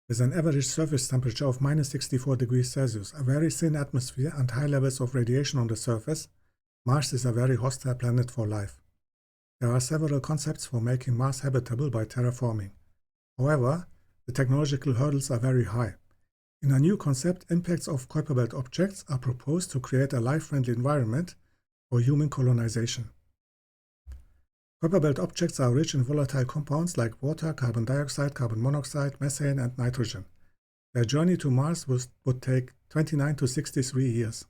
With an average surface temperature of -64 degrees Celsius, a very thin atmosphere and high levels of radiation on the surface, Mars is a very hostile planet for life. There are several concepts for making Mars habitable by terraforming. However, the technological hurdles are very high. In a new concept, impacts of Kuiper belt objects are proposed to create a life-friendly environment for human colonization. Kuiper belt objects are rich in volatile compounds like water, carbon dioxide, carbon monoxide, methane, and nitrogen. Their journey to Mars would take 29 to 63 years.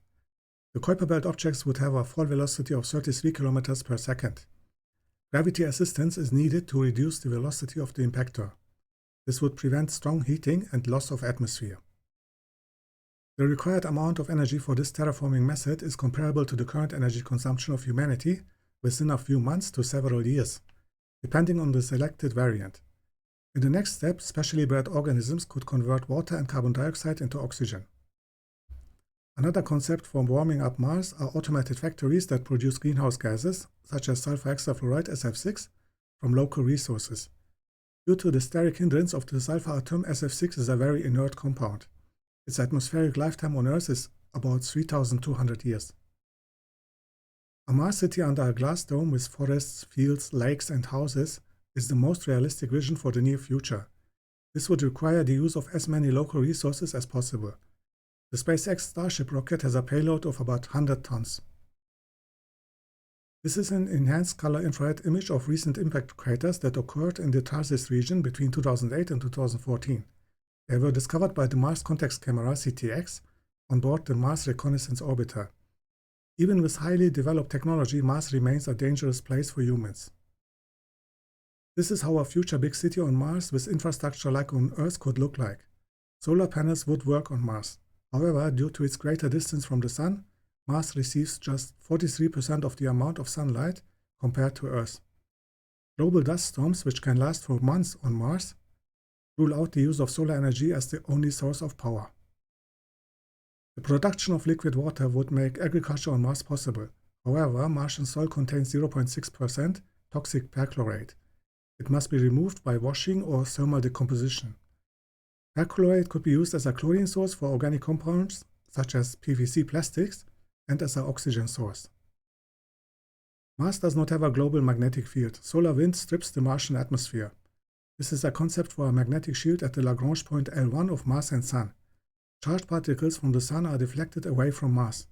The Kuiper belt objects would have a fall velocity of 33 km per second. Gravity assistance is needed to reduce the velocity of the impactor. This would prevent strong heating and loss of atmosphere. The required amount of energy for this terraforming method is comparable to the current energy consumption of humanity within a few months to several years, depending on the selected variant. In the next step, specially bred organisms could convert water and carbon dioxide into oxygen. Another concept for warming up Mars are automated factories that produce greenhouse gases, such as sulfur hexafluoride SF6, from local resources. Due to the steric hindrance of the sulfur atom, SF6 is a very inert compound. Its atmospheric lifetime on Earth is about 3,200 years. A Mars city under a glass dome with forests, fields, lakes, and houses is the most realistic vision for the near future. This would require the use of as many local resources as possible. The SpaceX Starship rocket has a payload of about 100 tons. This is an enhanced color infrared image of recent impact craters that occurred in the Tarsis region between 2008 and 2014. They were discovered by the Mars Context Camera (CTX) on board the Mars Reconnaissance Orbiter. Even with highly developed technology, Mars remains a dangerous place for humans. This is how a future big city on Mars with infrastructure like on Earth could look like. Solar panels would work on Mars. However, due to its greater distance from the Sun, Mars receives just 43% of the amount of sunlight compared to Earth. Global dust storms, which can last for months on Mars, rule out the use of solar energy as the only source of power. The production of liquid water would make agriculture on Mars possible. However, Martian soil contains 0.6% toxic perchlorate. It must be removed by washing or thermal decomposition. Perchlorate could be used as a chlorine source for organic compounds such as PVC plastics and as an oxygen source. Mars does not have a global magnetic field. Solar wind strips the Martian atmosphere. This is a concept for a magnetic shield at the Lagrange point L1 of Mars and Sun. Charged particles from the Sun are deflected away from Mars.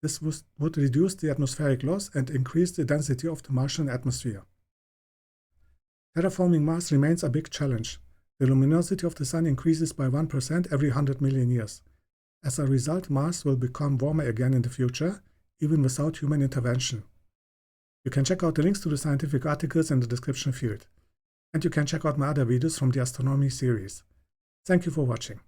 This would reduce the atmospheric loss and increase the density of the Martian atmosphere. Terraforming Mars remains a big challenge. The luminosity of the Sun increases by 1% every 100 million years. As a result, Mars will become warmer again in the future, even without human intervention. You can check out the links to the scientific articles in the description field. And you can check out my other videos from the Astronomy series. Thank you for watching.